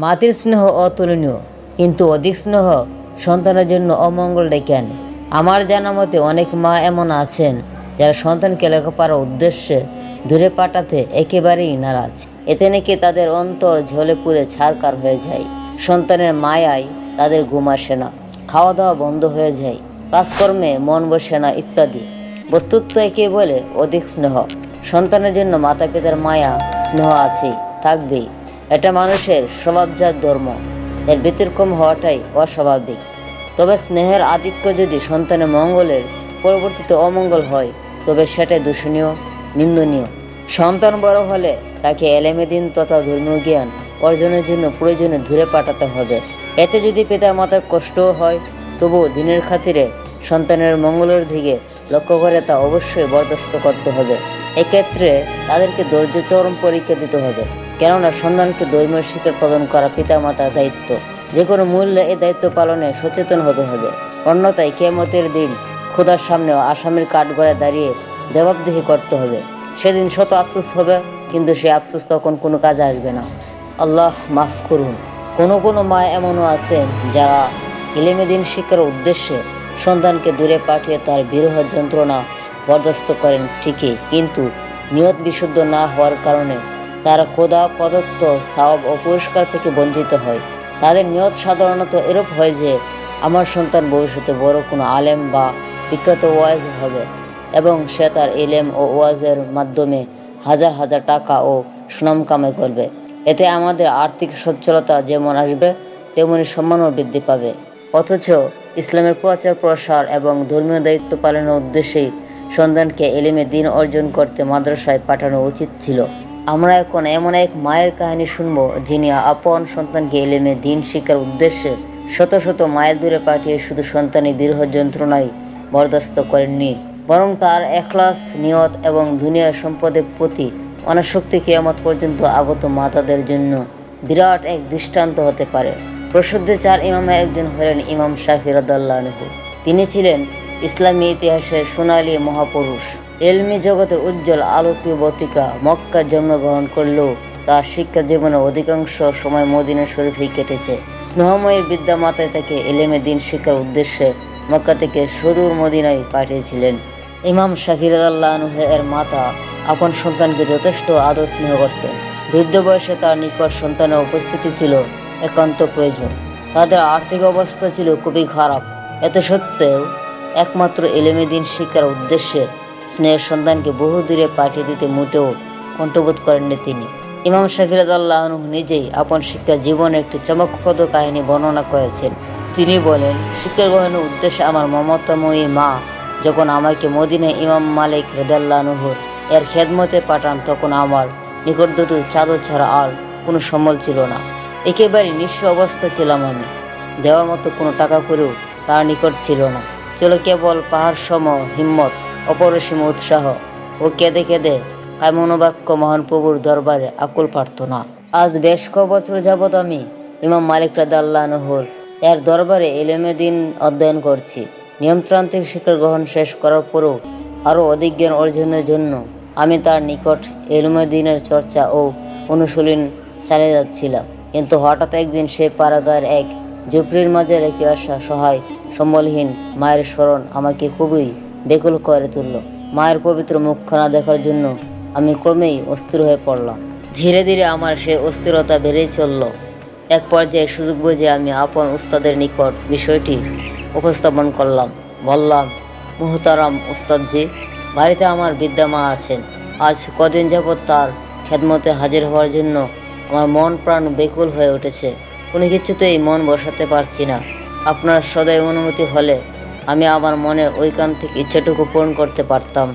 মাতৃ স্নেহ অতুলনীয়, কিন্তু অধিক স্নেহ সন্তানের জন্য অমঙ্গল ডেকে আনে। আমার জানা মতে অনেক মা এমন আছেন যারা সন্তানকে লেখাপড়ার উদ্দেশ্যে দূরে পাঠাতে একেবারেই নারাজ। এতে নাকি তাদের অন্তর ঝলে পুড়ে ছারখার হয়ে যায়। সন্তানের মায়ায় তাদের ঘুম আসে না, খাওয়া দাওয়া বন্ধ হয়ে যায়, কাজকর্মে মন বসে না ইত্যাদি। বস্তুত একে বলে অধিক স্নেহ। সন্তানের জন্য মাতা পিতার মায়া স্নেহ আছেই, থাকবেই। এটা মানুষের স্বভাবজাত ধর্ম। এর ব্যতিক্রম হওয়াটাই অস্বাভাবিক। তবে স্নেহের আধিক্য যদি সন্তানের মঙ্গলের পরবর্তীতে অমঙ্গল হয়, তবে সেটাই দূষণীয়, নিন্দনীয়। সন্তান বড় হলে তাকে এলেমেদিন তথা ধর্মীয় জ্ঞান অর্জনের জন্য প্রয়োজনে দূরে পাঠাতে হবে। এতে যদি পিতামাতার কষ্টও হয়, তবুও দিনের খাতিরে সন্তানের মঙ্গলের দিকে লক্ষ্য করে তা অবশ্যই বরদাস্ত করতে হবে। এক্ষেত্রে তাদেরকে ধৈর্য চরম পরীক্ষা দিতে হবে, কেননা সন্তানকে ধর্মীয় শিক্ষা প্রদান করা পিতামাতার দায়িত্ব। যে কোনো মূল্যে এই দায়িত্ব পালনে সচেতন হতে হবে। অন্যথায় কিয়ামতের দিন খোদার সামনেও আসামির কাঠগড়ায় দাঁড়িয়ে জবাবদিহি করতে হবে। সেদিন শত আফসোস হবে, কিন্তু সে আফসোস তখন কোনো কাজে আসবে না। আল্লাহ মাফ করুন। কোনো মা এমনও আছেন যারা ইলমে দ্বীন শিক্ষার উদ্দেশ্যে সন্তানকে দূরে পাঠিয়ে তার বিরহ যন্ত্রণা বরদাস্ত করেন ঠিকই, কিন্তু নিয়ত বিশুদ্ধ না হওয়ার কারণে তারা খোদা প্রদত্ত সওয়াব ও পুরস্কার থেকে বঞ্চিত হয়। তাদের নিয়ত সাধারণত এরূপ হয় যে, আমার সন্তান ভবিষ্যতে বড় কোনো আলেম বা বিখ্যাত ওয়াজ হবে এবং সে তার ইলম ও ওয়াজের মাধ্যমে হাজার হাজার টাকা ও সুনাম কামাই করবে। এতে আমাদের আর্থিক সচ্ছলতা যেমন আসবে, তেমনি সম্মানও বৃদ্ধি পাবে। অথচ ইসলামের প্রচার প্রসার এবং ধর্মীয় দায়িত্ব পালনের উদ্দেশ্যেই সন্তানকে ইলমে দ্বীন অর্জন করতে মাদ্রাসায় পাঠানো উচিত ছিল। আমরা এখন এমন এক মায়ের কাহিনী শুনব, যিনি আপন সন্তানকে ইলমে দ্বীন শিক্ষার উদ্দেশ্যে শত শত মাইল দূরে পাঠিয়ে শুধু সন্তানের বিরহ যন্ত্রণাই বরদাস্ত করেননি, বরং তার এখলাস, নিয়ত এবং দুনিয়ার সম্পদের প্রতি অনাসক্তি কিয়ামত পর্যন্ত আগত মাতাদের জন্য বিরাট এক দৃষ্টান্ত হতে পারে। প্রসিদ্ধ 4 ইমামের একজন হলেন ইমাম শাফি রাদিয়াল্লাহু আনহু। তিনি ছিলেন ইসলামী ইতিহাসের সোনালী মহাপুরুষ। ইলমি জগতের উজ্জ্বল আলোকবর্তিকা। মক্কা জন্মগ্রহণ করলেও তার শিক্ষা জীবনের অধিকাংশ সময় মদিনা শরীফেই কেটেছে। স্নেহময়ীর বিদ্যা মাতায় তাকে ইলমে দ্বীন শিক্ষার উদ্দেশ্যে মক্কা থেকে সুদূর মদিনায় পাঠিয়েছিলেন। ইমাম শাফি রাদিয়াল্লাহু আনহু এর মাতা আপন সন্তানকে যথেষ্ট আদর স্নেহ করতেন। বৃদ্ধ বয়সে তার নিকট সন্তানের উপস্থিতি ছিল একান্ত প্রয়োজন। তাদের আর্থিক অবস্থা ছিল খুবই খারাপ। এত সত্ত্বেও একমাত্র ইলমে দ্বীন শিক্ষার উদ্দেশ্যে স্নেহের সন্তানকে বহু দূরে পাঠিয়ে দিতে মোটেও কণ্ঠবোধ করেননি তিনি। ইমাম শাফি রাদিয়াল্লাহু আনহু নিজেই আপন শিক্ষা জীবনে একটি চমকপ্রদ কাহিনী বর্ণনা করেছেন। তিনি বলেন, শিক্ষা গ্রহণের উদ্দেশ্যে আমার মমতাময়ী মা যখন আমাকে মদিনায় ইমাম মালিক রাদিয়াল্লাহু আনহু এর খেদমতে পাঠান, তখন আমার নিকট দুটো চাদর ছাড়া আর কোনো সম্বল ছিল না। একেবারে নিঃস্ব অবস্থা ছিলাম আমি। দেওয়ার মতো কোনো টাকা করেও তার নিকট ছিল না। ছিল কেবল পাহাড় সম হিম্মত, অপরিসীম উৎসাহ ও কেঁদে কেঁদে কায়মনোবাক্য মহান প্রভুর দরবারে আকুল প্রার্থনা। আজ বেশ ক বছর যাবৎ আমি ইমাম মালিক রাদিয়াল্লাহু আনহুর এর দরবারে ইলমে দ্বীন অধ্যয়ন করছি। নিয়মতান্ত্রিক শিক্ষা গ্রহণ শেষ করার পরও আরও অধিক জ্ঞান অর্জনের জন্য আমি তার নিকট ইলমে দ্বীনের চর্চা ও অনুশীলন চালিয়ে যাচ্ছিলাম। কিন্তু হঠাৎ একদিন সেই পাড়াগাঁয়ের এক ঝুপড়ির মাঝে রেখে আসা সহায় সম্বলহীন মায়ের স্মরণ আমাকে খুবই ব্যাকুল করে তুলল। মায়ের পবিত্র মুখখানা দেখার জন্য আমি ক্রমেই অস্থির হয়ে পড়লাম। ধীরে ধীরে আমার সেই অস্থিরতা বেড়েই চলল। এক পর্যায়ে সুযোগ বুঝে আমি আপন উস্তাদের নিকট বিষয়টি উপস্থাপন করলাম। বললাম, মুহতারাম উস্তাদজি, বাড়িতে আমার বৃদ্ধা মা আছেন। আজ কদিন যাবৎ তার খেদমতে হাজির হওয়ার জন্য আমার মন প্রাণ বেকুল হয়ে উঠেছে। কোনো কিছুতেই মন বসাতে পারছি না। আপনার সদয় অনুমতি হলে আমি আমার মনের ঐকান্তিক ইচ্ছাটুকু পূরণ করতে পারতাম।